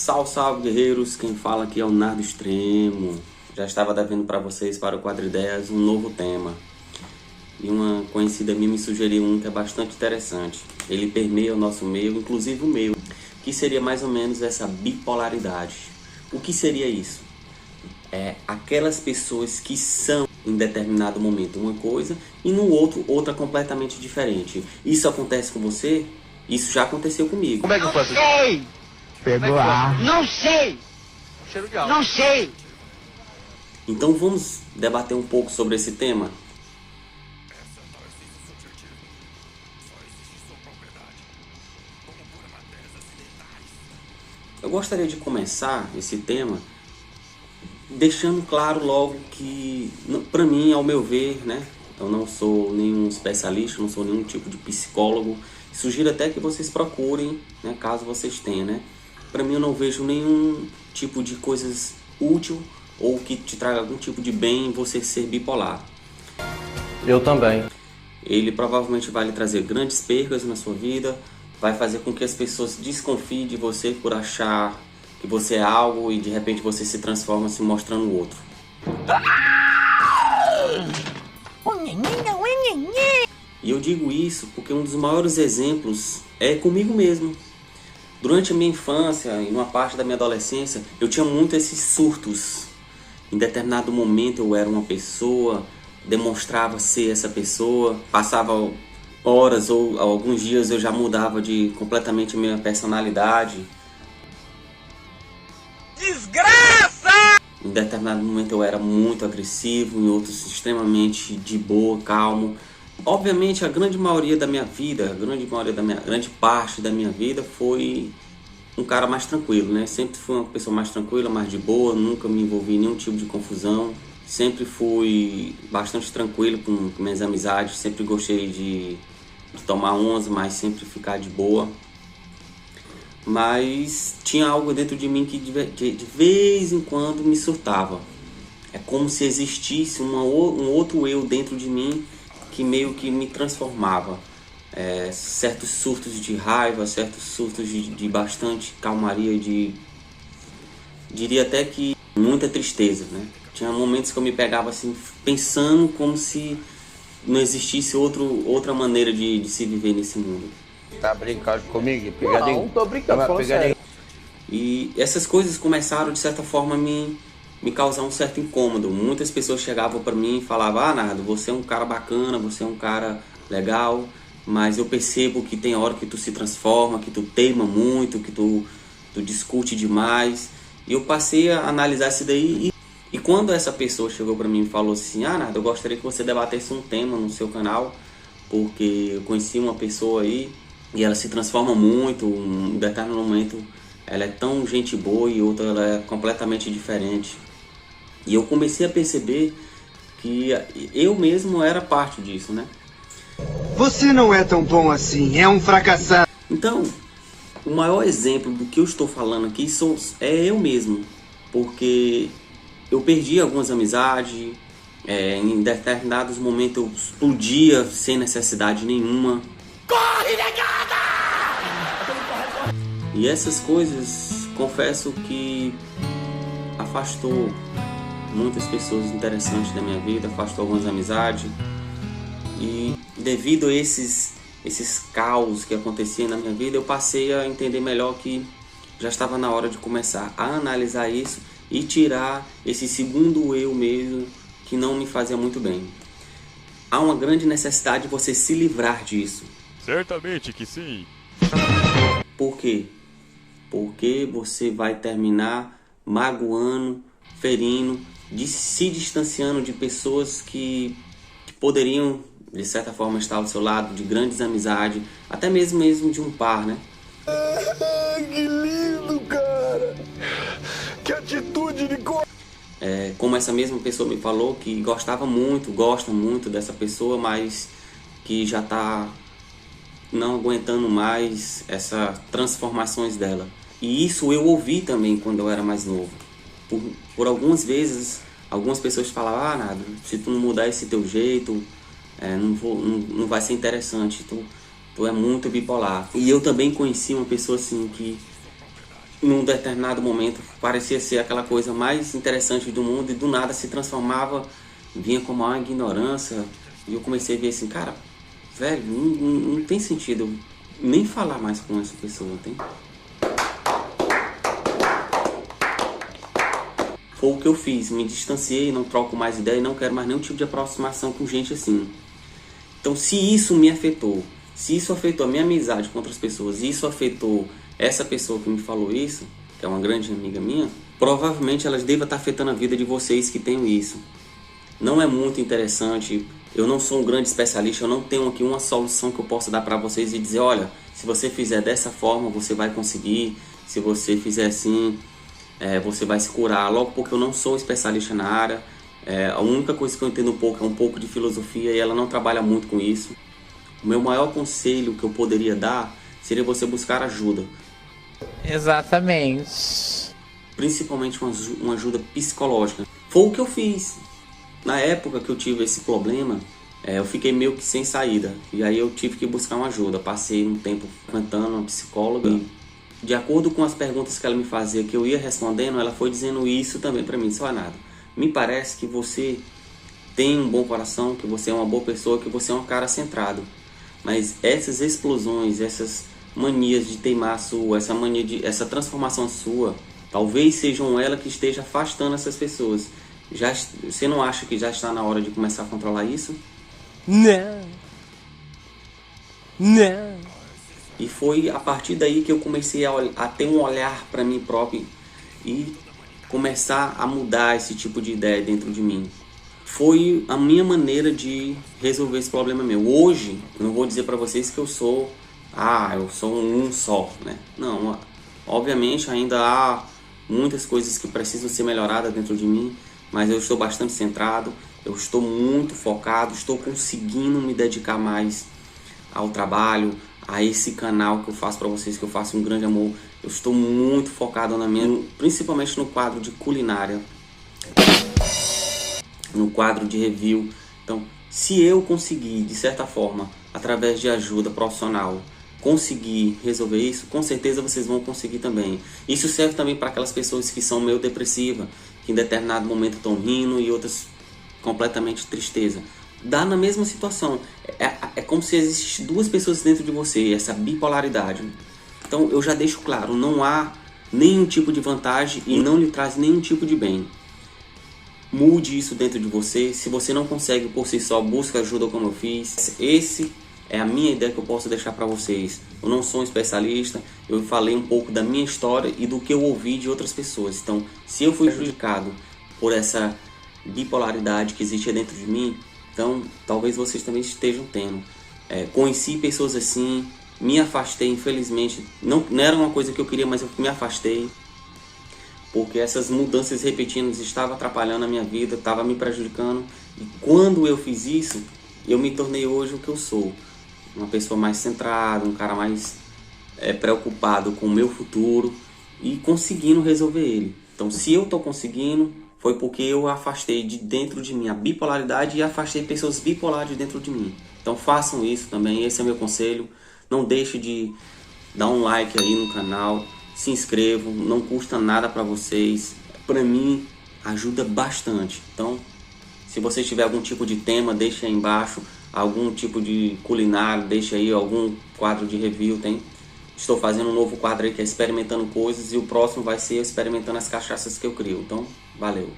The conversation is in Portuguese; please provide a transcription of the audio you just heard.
Salve, salve, guerreiros! Quem fala aqui é o Nardo Extremo. Já estava devendo para vocês, para o Quadro Ideias, um novo tema. E uma conhecida minha me sugeriu um que é bastante interessante. Ele permeia o nosso meio, inclusive o meu, que seria mais ou menos essa bipolaridade. O que seria isso? É aquelas pessoas que são em determinado momento uma coisa e no outro outra completamente diferente. Isso acontece com você? Isso já aconteceu comigo. Como é que eu faço? Sei! Pegou a... Não sei! Cheiro de álcool. Não sei! Então vamos debater um pouco sobre esse tema? Eu gostaria de começar esse tema deixando claro logo que, para mim, ao meu ver, né, eu não sou nenhum especialista, não sou nenhum tipo de psicólogo. Sugiro até que vocês procurem, né, caso vocês tenham, né? Para mim, eu não vejo nenhum tipo de coisas útil ou que te traga algum tipo de bem em você ser bipolar. Eu também. Ele provavelmente vai lhe trazer grandes percas na sua vida, vai fazer com que as pessoas desconfiem de você por achar que você é algo e de repente você se transforma se mostrando outro. E eu digo isso porque um dos maiores exemplos é comigo mesmo. Durante a minha infância e uma parte da minha adolescência, eu tinha muito esses surtos. Em determinado momento eu era uma pessoa, demonstrava ser essa pessoa, passava horas ou alguns dias eu já mudava completamente a minha personalidade. Desgraça! Em determinado momento eu era muito agressivo, em outros extremamente de boa, calmo. Obviamente a grande maioria da minha vida, grande parte da minha vida foi um cara mais tranquilo, né? Sempre fui uma pessoa mais tranquila, mais de boa, nunca me envolvi em nenhum tipo de confusão. Sempre fui bastante tranquilo com minhas amizades, sempre gostei de tomar umas, mas sempre ficar de boa. Mas tinha algo dentro de mim que de vez em quando me surtava. É como se existisse um outro eu dentro de mim que meio que me transformava. Certos surtos de raiva, certos surtos de bastante calmaria, diria até que muita tristeza, né? Tinha momentos que eu me pegava assim, pensando como se não existisse outra maneira de se viver nesse mundo. Tá brincando comigo? Pegadinho? Não, tô brincando, falando sério. E essas coisas começaram, de certa forma, a me causar um certo incômodo. Muitas pessoas chegavam para mim e falavam: ah, Nardo, você é um cara bacana, você é um cara legal, mas eu percebo que tem hora que tu se transforma, que tu teima muito, que tu discute demais. E eu passei a analisar isso daí. E quando essa pessoa chegou para mim e falou assim: ah, Nardo, eu gostaria que você debatesse um tema no seu canal, porque eu conheci uma pessoa aí e ela se transforma muito, em determinado momento ela é tão gente boa e outra ela é completamente diferente. E eu comecei a perceber que eu mesmo era parte disso, né? Você não é tão bom assim, é um fracassado. Então, o maior exemplo do que eu estou falando aqui é eu mesmo. Porque eu perdi algumas amizades, em determinados momentos eu explodia sem necessidade nenhuma. Corre, negada! E essas coisas, confesso que afastou muitas pessoas interessantes da minha vida, afastou algumas amizades. E devido a esses caos que aconteciam na minha vida, eu passei a entender melhor que já estava na hora de começar a analisar isso e tirar esse segundo eu mesmo que não me fazia muito bem. Há uma grande necessidade de você se livrar disso. Certamente que sim. Por quê? Porque você vai terminar magoando, ferindo, se distanciando de pessoas que poderiam, de certa forma, estar ao seu lado, de grandes amizades, até mesmo de um par, né? Que lindo, cara! Que atitude de Como essa mesma pessoa me falou, que gosta muito dessa pessoa, mas que já está não aguentando mais essas transformações dela. E isso eu ouvi também quando eu era mais novo. Por algumas vezes, algumas pessoas falavam: ah, Nardo, se tu não mudar esse teu jeito, não vai ser interessante, tu é muito bipolar. E eu também conheci uma pessoa assim que num determinado momento parecia ser aquela coisa mais interessante do mundo e do nada se transformava, vinha com uma ignorância, e eu comecei a ver assim, cara, velho, não tem sentido nem falar mais com essa pessoa, tem? Foi o que eu fiz, me distanciei, não troco mais ideia, não quero mais nenhum tipo de aproximação com gente assim. Então, se isso me afetou, se isso afetou a minha amizade com outras pessoas, e isso afetou essa pessoa que me falou isso, que é uma grande amiga minha, provavelmente elas devem estar afetando a vida de vocês que têm isso. Não é muito interessante, eu não sou um grande especialista, eu não tenho aqui uma solução que eu possa dar para vocês e dizer, olha, se você fizer dessa forma, você vai conseguir, se você fizer assim, você vai se curar. Logo porque eu não sou especialista na área, a única coisa que eu entendo um pouco é um pouco de filosofia e ela não trabalha muito com isso. O meu maior conselho que eu poderia dar seria você buscar ajuda. Exatamente. Principalmente uma ajuda psicológica. Foi o que eu fiz. Na época que eu tive esse problema, eu fiquei meio que sem saída. E aí eu tive que buscar uma ajuda. Passei um tempo frequentando uma psicóloga. E, de acordo com as perguntas que ela me fazia, que eu ia respondendo, ela foi dizendo isso também para mim. Só nada. Me parece que você tem um bom coração, que você é uma boa pessoa, que você é um cara centrado. Mas essas explosões, essas manias de teimar sua, essa transformação sua, talvez sejam ela que esteja afastando essas pessoas. Você não acha que já está na hora de começar a controlar isso? Não. Não. E foi a partir daí que eu comecei a ter um olhar para mim próprio e começar a mudar esse tipo de ideia dentro de mim. Foi a minha maneira de resolver esse problema meu. Hoje, eu não vou dizer para vocês que eu sou um só, né? Não, obviamente ainda há muitas coisas que precisam ser melhoradas dentro de mim, mas eu estou bastante centrado, eu estou muito focado, estou conseguindo me dedicar mais ao trabalho, a esse canal que eu faço para vocês, que eu faço um grande amor. Eu estou muito focado principalmente no quadro de culinária, no quadro de review. Então, se eu conseguir, de certa forma, através de ajuda profissional, conseguir resolver isso, com certeza vocês vão conseguir também. Isso serve também para aquelas pessoas que são meio depressivas, que em determinado momento estão rindo e outras completamente tristeza. Dá na mesma situação. É como se existissem duas pessoas dentro de você, essa bipolaridade. Então eu já deixo claro, não há nenhum tipo de vantagem e não lhe traz nenhum tipo de bem. Mude isso dentro de você. Se você não consegue por si só, busca ajuda como eu fiz. Esse é a minha ideia que eu posso deixar para vocês. Eu não sou um especialista, eu falei um pouco da minha história e do que eu ouvi de outras pessoas. Então, se eu fui prejudicado por essa bipolaridade que existe dentro de mim, então talvez vocês também estejam tendo. Conheci pessoas assim, me afastei, infelizmente. Não era uma coisa que eu queria, mas eu me afastei. Porque essas mudanças repetidas estavam atrapalhando a minha vida, estavam me prejudicando. E quando eu fiz isso, eu me tornei hoje o que eu sou. Uma pessoa mais centrada, um cara mais preocupado com o meu futuro e conseguindo resolver ele. Então, se eu estou conseguindo, foi porque eu afastei de dentro de mim a bipolaridade e afastei pessoas bipolares de dentro de mim. Então, façam isso também, esse é meu conselho. Não deixe de dar um like aí no canal, se inscrevam, não custa nada para vocês. Para mim, ajuda bastante. Então, se você tiver algum tipo de tema, deixe aí embaixo. Algum tipo de culinário, deixe aí algum quadro de review, tem. Estou fazendo um novo quadro aí que é experimentando coisas e o próximo vai ser experimentando as cachaças que eu crio. Então, valeu!